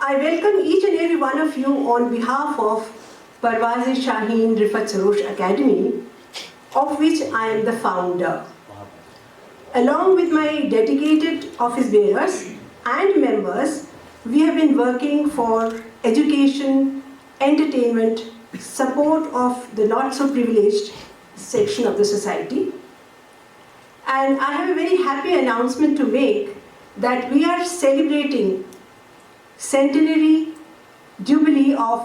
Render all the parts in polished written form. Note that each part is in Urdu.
I welcome each and every one of you on behalf of Parwaz Shaheen Rifat Sarosh Academy, of which I am the founder. Along with my dedicated office bearers and members, we have been working for education, entertainment, support of the not so privileged section of the society. And I have a very happy announcement to make that we are celebrating centenary jubilee of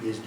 PhD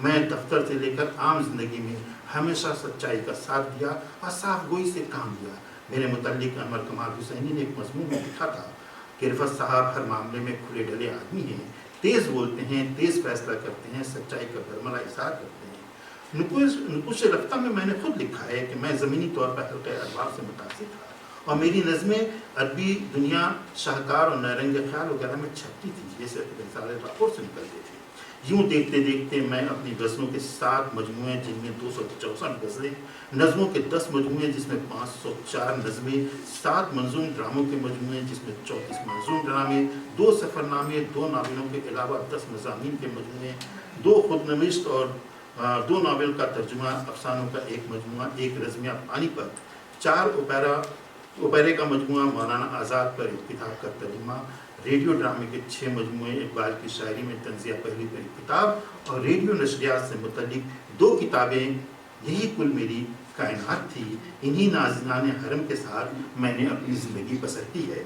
میں دفتر سے لے کر عام زندگی میں ہمیشہ سچائی کا ساتھ دیا اور صاف گوئی سے کام لیا۔ میرے متعلق انور کمال حسینی نے ایک مضمون میں لکھا تھا کہ رفعت صاحب ہر معاملے میں کھلے ڈلے آدمی ہیں، تیز بولتے ہیں، تیز فیصلہ کرتے ہیں، سچائی کا برملا اظہار کرتے ہیں۔ نقوش رفتہ میں نے خود لکھا ہے کہ میں زمینی طور پر حلقہ ارباب سے متاثر تھا اور میری نظمیں عربی دنیا، شاہکار اور نیرنگ خیال وغیرہ میں چھپتی تھی، جیسے رسالہ راپور سے نکلتے تھے۔ یوں دیکھتے دیکھتے میں اپنی غزلوں کے 7 مجموعے جن میں 264 غزلیں، نظموں کے 10 مجموعے جس میں 504 نظمیں، 7 منظوم ڈراموں کے مجموعے جس میں 34 منظوم ڈرامے، 2 سفر نامے، 2 ناولوں کے علاوہ 10 مضامین کے مجموعے، 2 خود نوشت اور 2 ناول کا ترجمہ، افسانوں کا 1 مجموعہ، 1 رزمیہ پانی پت، 4 اوپیرے کا مجموعہ، مولانا آزاد پر ایک کتاب کا ترجمہ، ریڈیو ڈرامے کے 6 مجموعے، اقبال کی شاعری میں تنزیہ پہلی پر ایک کتاب اور ریڈیو نشریات سے متعلق 2 کتابیں، یہی کل میری کائنات تھی۔ انہی ناظران حرم کے ساتھ میں نے اپنی زندگی بسر کی ہے۔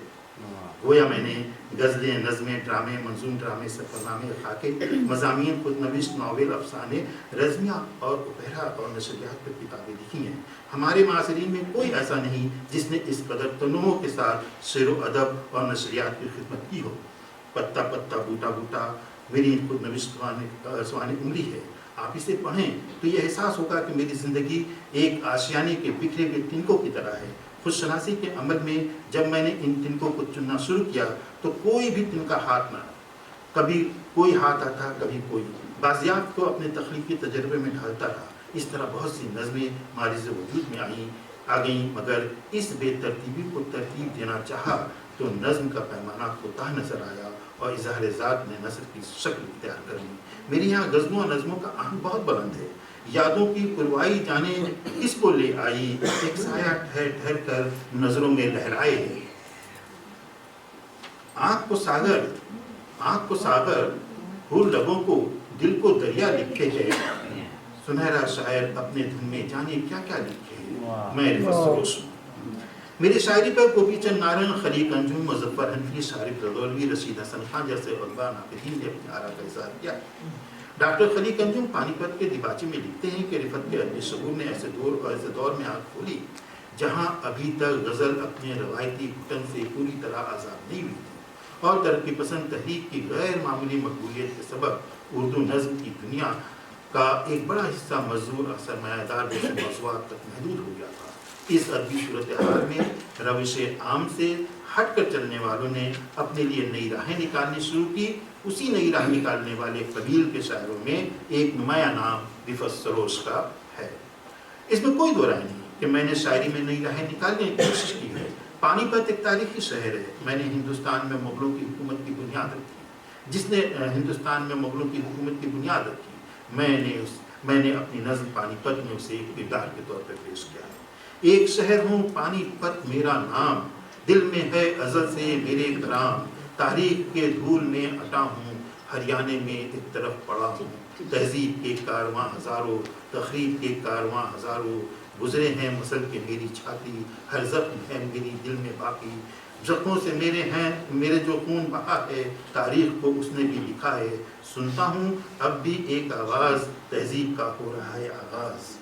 گویا میں نے غزلیں، نظمیں، ڈرامے، منظوم ڈرامے، سفرنامے، خاکے، مضامین، خود نوشت، ناول، افسانے، رزمیہ اور اوپیرا اور نشریات پر کتابیں لکھی ہیں۔ ہمارے معاصرین میں کوئی ایسا نہیں جس نے اس قدر تنوع کے ساتھ شعر و ادب اور نشریات کی خدمت کی ہو۔ پتا پتا بوٹا بوٹا میری خود نوشت سوانح عمری ہے۔ آپ اسے پڑھیں تو یہ احساس ہوگا کہ میری زندگی ایک آشیانے کے بکھرے ہوئے تنکوں کی طرح ہے۔ خود شناسی کے عمل میں جب میں نے ان تنکوں کو چننا شروع کیا تو کوئی بھی تنکا ہاتھ نہ، کبھی کوئی ہاتھ آتا، کبھی کوئی، بازیافت کو اپنے تخلیقی تجربے میں ڈھالتا رہا۔ اس طرح بہت سی نظمیں مارز وجود میں آ گئیں، مگر اس بے ترتیبی کو ترتیب دینا چاہا تو نظم کا پیمانہ کوتاہ نظر آیا اور اظہار ذات نے نثر کی شکل اختیار کر لی۔ میرے یہاں غزلوں اور نظموں کا آہنگ بہت بلند ہے۔ یادوں کی پروائی جانے کس کو لے آئی، ایک سایہ ٹھہر ٹھہر کر نظروں میں لہرائے۔ آنکھ کو ساغر پھول لبوں کو، دل کو دریا لکھے ہے، سنہرا شاعر اپنے دھن میں جانے کیا کیا لکھے ہے۔ میں رفعت سروش ہوں۔ میری شاعری پر گوپی چند نارائن، خلیق انجم، مظفر حنفی، شارف رضولوی، رشید حسن خان جیسے علماء ناقدین نے اپنی آراء کا اظہار کیا۔ ڈاکٹر خلیق انجم پانی پت کے دیباچے میں لکھتے ہیں کہ رفعت کے ادبی شعور نے ایسے دور میں آنکھ کھولی جہاں ابھی تک غزل اپنے روایتی گھٹن سے پوری طرح آزاد نہیں ہوئی تھی، اور ترقی پسند تحریک کی غیر معمولی مقبولیت کے سبب اردو نظم کی دنیا کا ایک بڑا حصہ مزدور اور سرمایہ دار جیسے موضوعات تک محدود ہو گیا تھا۔ اس ادبی صورتحال میں روش عام سے ہٹ کر چلنے والوں نے اپنے لیے نئی راہیں نکالنی شروع کی۔ اسی نئی راہ نکالنے والے قبیل کے شاعروں میں ایک نمایاں نام رفعت سروش کا ہے۔ اس میں کوئی دو رائے نہیں کہ میں نے شاعری میں نئی راہیں نکالنے کی کوشش کی ہے۔ پانی پت ایک تاریخی شہر ہے۔ میں نے ہندوستان میں مغلوں کی حکومت کی بنیاد رکھی، جس نے ہندوستان میں مغلوں کی حکومت کی بنیاد رکھی، میں نے اپنی نظم پانی پت میں اسے ایک کردار کے طور پر پیش کیا ہے۔ ایک شہر ہوں پانی پت میرا نام، دل میں ہے ازل سے میرے کرام، تاریخ کے دھول میں اٹا ہوں، ہریانے میں ایک طرف پڑا ہوں، تہذیب کے کارواں ہزاروں، تخریب کے کارواں ہزاروں، گزرے ہیں مسل کے میری چھاتی، ہر زخم ہے میری دل میں باقی، زخموں سے میرے جو خون بہا ہے، تاریخ کو اس نے بھی لکھا ہے، سنتا ہوں اب بھی ایک آواز، تہذیب کا ہو رہا ہے آغاز۔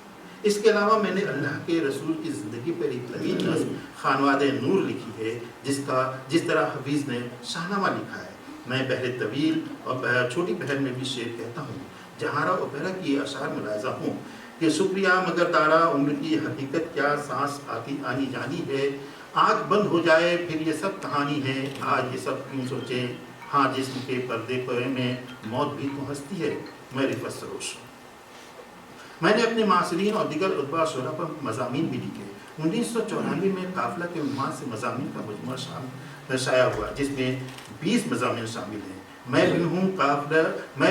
اس کے علاوہ میں نے اللہ کے رسول کی زندگی پر ایک طویل نظم خانواد نور لکھی ہے، جس طرح حفیظ نے شاہنامہ لکھا ہے۔ میں بحر طویل اور چھوٹی بحر میں بھی شعر کہتا ہوں۔ جہارا اوپیرا کی یہ اشعار ملاحظہ ہوں کہ شکریہ مگر دارا عمر کی حقیقت کیا، سانس آتی آنی جانی ہے، آنکھ بند ہو جائے پھر یہ سب کہانی ہے، آج یہ سب کیوں سوچیں، ہاں جسم کے پردے پر میں موت بھی تو ہستی ہے۔ میں رفعت سروش ہوں۔ میں نے اپنے معاصرین اور دیگر ادبا شعراء پر مضامین بھی لکھے۔ 1994 میں قافلہ کے عنوان سے مضامین کا مجموعہ شائع ہوا، جس میں 20 مضامین شامل ہیں۔ میں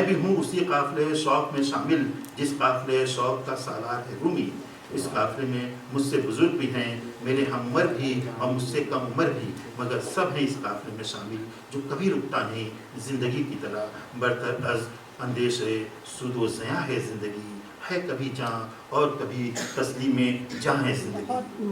بھی ہوں اسی قافلے شوق میں شامل جس قافلے شوق کا سالار ہے رومی۔ اس قافلے میں مجھ سے بزرگ بھی ہیں، میرے ہم عمر بھی اور مجھ سے کم عمر بھی، مگر سب ہیں اس قافلے میں شامل جو کبھی رکتا نہیں۔ زندگی کی طرح برتر از اندیشے سود و زیاں ہے زندگی، ہے کبھی جاں اور کبھی تسلیم جاں ہے زندگی۔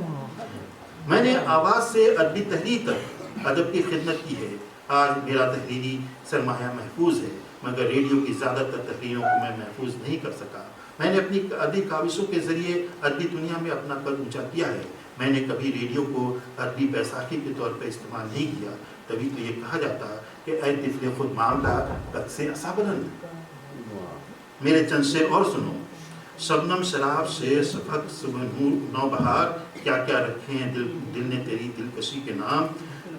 میں نے آواز سے ادبی تحریر تک ادب کی خدمت کی ہے۔ آج میرا تحریری سرمایہ محفوظ ہے مگر ریڈیو کی زیادہ تر تقریروں کو میں محفوظ نہیں کر سکا۔ میں نے اپنی ادبی کاوشوں کے ذریعے عربی دنیا میں اپنا قد اونچا کیا ہے۔ میں نے کبھی ریڈیو کو عربی بیساکھی کے طور پر استعمال نہیں کیا، تبھی تو یہ کہا جاتا کہ اے طفل خود معاملہ قد سے عصا بلند۔ میرے چند شعر اور سنو۔ شبنم شراب سے شفق صبح نو بہار، کیا کیا رکھے ہیں دل نے تیری دلکشی کے نام۔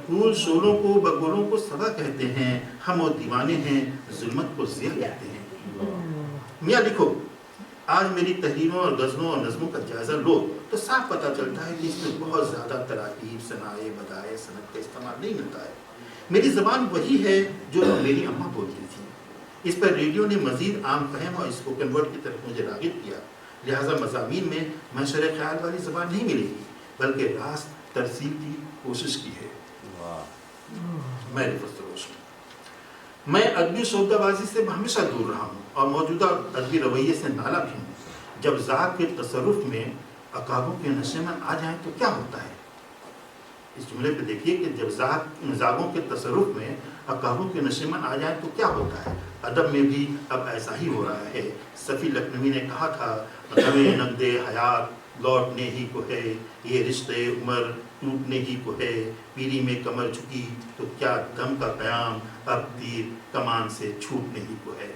پھول شولوں کو بگولوں کو صبا کہتے ہیں، ہم وہ دیوانے ہیں ظلمت کو ضیا کہتے ہیں۔ میاں لکھو، آج میری تحریروں اور غزلوں اور نظموں کا جائزہ لو تو صاف پتہ چلتا ہے کہ اس میں بہت زیادہ تراکیب، صنائع، بدائع، صنعت کا استعمال نہیں ملتا ہے۔ میری زبان وہی ہے جو میری اماں بولتی تھی۔ اس پر ریڈیو نے مزید عام فہم اور اسپوکن ورڈ کی طرف مجھے راغب کیا، لہٰذا مضامین میں منشر خیال والی زبان نہیں ملے گی، بلکہ راست ترسیل کی کوشش کی ہے۔ میں رفت سروش ہوں۔ میں ادبی سودہ بازی سے ہمیشہ دور رہا ہوں اور موجودہ ادبی رویے سے نالا بھی ہوں۔ جب ذات کے تصرف میں عقابوں کے نشے میں آ جائیں تو کیا ہوتا ہے؟ اس جملے پہ دیکھیے کہ جب ذاتوں کے تصرف میں عقابوں کے نشے میں آ جائیں تو کیا ہوتا ہے؟ ادب میں بھی اب ایسا ہی ہو رہا ہے۔ صفی لکھنوی نے کہا تھا، غمِ نقد حیات لوٹنے ہی کو ہے، یہ رشتے عمر ٹوٹنے ہی کو ہے، پیری میں کمر جھکی تو کیا غم کا پیام اب تیر کمان سے چھوٹنے ہی کو ہے۔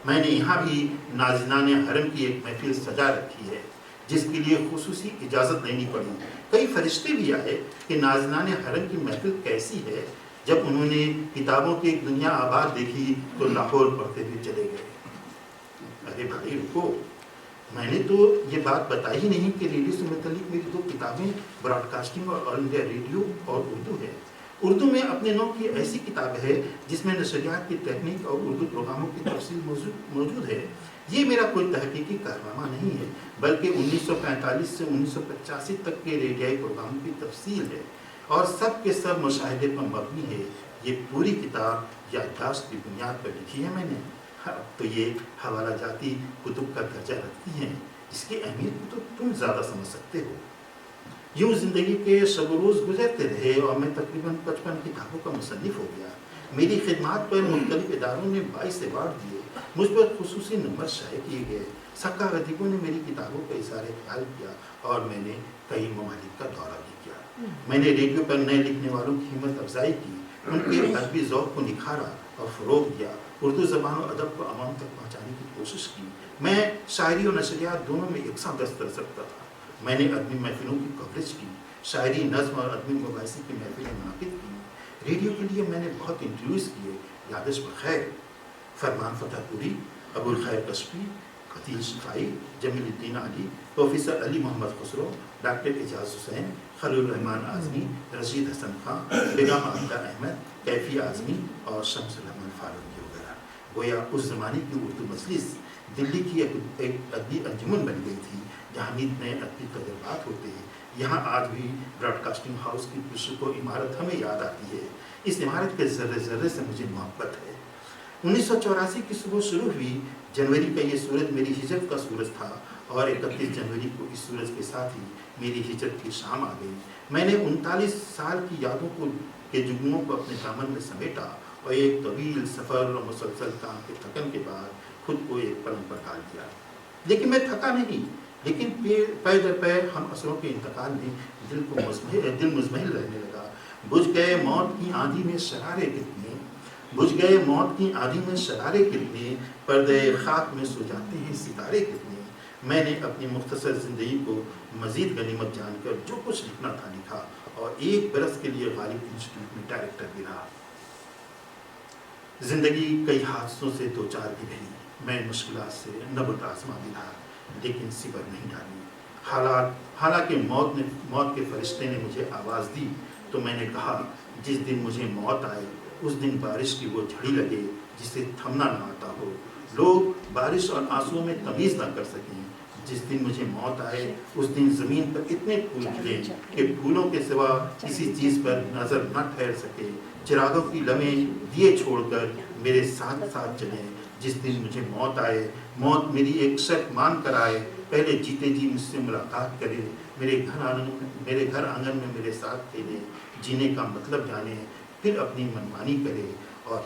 میں نے یہاں بھی ناظرین حرم کی ایک محفل سجا رکھی ہے، جس کے لیے خصوصی اجازت لینی پڑی۔ کئی فرشتے بھی آئے کہ ناظرین حرم کی محفل کیسی ہے۔ جب انہوں نے کتابوں کی ایک دنیا آباد دیکھی تو لاہور پڑھتے ہوئے چلے گئے۔ ارے بھائی رکو، میں نے تو یہ بات بتائی ہی نہیں کہ ریڈیو سے متعلق میری 2 کتابیں براڈ کاسٹنگ اور آل انڈیا ریڈیو اور اردو ہے۔ اردو میں اپنے نوع کی ایسی کتاب ہے جس میں نشریات کی تکنیک اور اردو پروگراموں کی تفصیل موجود ہے۔ یہ میرا کوئی تحقیقی کارنامہ نہیں ہے، بلکہ 1945 سے 1985 تک کے ریڈیائی پروگراموں کی تفصیل ہے اور سب کے سب مشاہدے پر مبنی ہے۔ یہ پوری کتاب یادداشت کی بنیاد پر لکھی ہے میں نے۔ اب تو یہ حوالہ جاتی کتب کا درجہ رکھتی ہیں، اس کی اہمیت کو تو تم زیادہ سمجھ سکتے ہو۔ یوں زندگی کے شب و روز گزرتے رہے اور میں تقریباً 55 کتابوں کا مصنف ہو گیا۔ میری خدمات پر مختلف اداروں نے 22 ایوارڈ دیے، مجھ پر خصوصی نمبر شائع کیے گئے۔ سکہ ادیبوں نے میری کتابوں کا اظہار خیال کیا اور میں نے کئی ممالک کا دورہ بھی کیا۔ میں نے ریڈیو پر نئے لکھنے والوں کی ہمت افزائی کی، ان کے ادبی ذوق کو نکھارا اور فروغ دیا، اردو زبان و ادب کو عوام تک پہنچانے کی کوشش کی۔ میں شاعری اور نشریات دونوں میں یکساں دست رکھ سکتا تھا۔ میں نے ادبی محفلوں کی کوریج کی، شاعری، نظم اور ادبی مباحثے کی محفلیں منعقد کی۔ ریڈیو کے لیے میں نے بہت انٹرویوز کیے، یادش بخیر، فرمان فتح پوری، ابو الخیر کشفی، قتیل شفائی، جمیل الدین علی، پروفیسر علی محمد خسرو، ڈاکٹر اعجاز حسین، خلیل الرحمان اعظمی، رشید حسن خان، بیگم عابدہ احمد، کیفی اعظمی اور شمس الرحمان فاروقی وغیرہ۔ گویا اس زمانے کی اردو مجلس دلی کی ایک ادبی انجمن بن گئی تھی جہاں نئے ادبی تجربات ہوتے ہیں۔ یہاں آج بھی براڈ کاسٹنگ ہاؤس کی پرسکو عمارت ہمیں یاد آتی ہے۔ اس عمارت کے ذرے ذرے سے مجھے محبت ہے۔ 1984 کی صبح شروع ہوئی۔ جنوری کا یہ سورج میری ہجرت کا سورج تھا اور 31 جنوری کو اس سورج کے ساتھ ہی میری ہجرت کی شام آ گئی۔ میں نے 39 سال کی یادوں کے جگنوں کو اپنے دامن میں سمیٹا اور ایک طویل سفر اور مسلسل کام کے تھکن کے بعد خود کو ایک پلنگ پر ڈال دیا۔ لیکن میں تھکا نہیں، لیکن پے در پے ہم اثروں کے انتقال میں دل مزمحل رہنے لگا۔ بجھ گئے موت کی آندھی میں شرارے کتنے، بجھ گئے موت کی آندھی میں شرارے کتنے، پردے خاک میں سو جاتے ہیں ستارے کتنے۔ میں نے اپنی مختصر زندگی کو مزید غنیمت جان کر جو کچھ لکھنا تھا لکھا اور 1 برس کے لیے غالب انسٹیٹیوٹ میں ڈائریکٹر بھی رہا۔ زندگی کئی حادثوں سے دوچار بھی رہی، میں مشکلات سے نبرد آزما بھی رہا، لیکن صبر نہیں ڈالی۔ حالانکہ موت کے فرشتے نے مجھے آواز دی تو میں نے کہا، جس دن مجھے موت آئے اس دن بارش کی وہ جھڑی لگے جسے تھمنا نہ آتا ہو، لوگ بارش اور آنسوؤں میں تمیز نہ کر سکیں۔ جس دن مجھے موت آئے اس دن زمین پر اتنے پھول کھلیں کہ پھولوں کے سوا کسی چیز پر نظر نہ ٹھہر سکے۔ چراغوں کی لمحیں دیے چھوڑ کر میرے ساتھ ساتھ چلیں۔ جس دن مجھے موت آئے، موت میری ایک شرط مان کر آئے، پہلے جیتے جی مجھ سے ملاقات کرے، میرے گھر آنگن میں میرے ساتھ کھیلے، جینے کا مطلب جانے، پھر اپنی منمانی کرے اور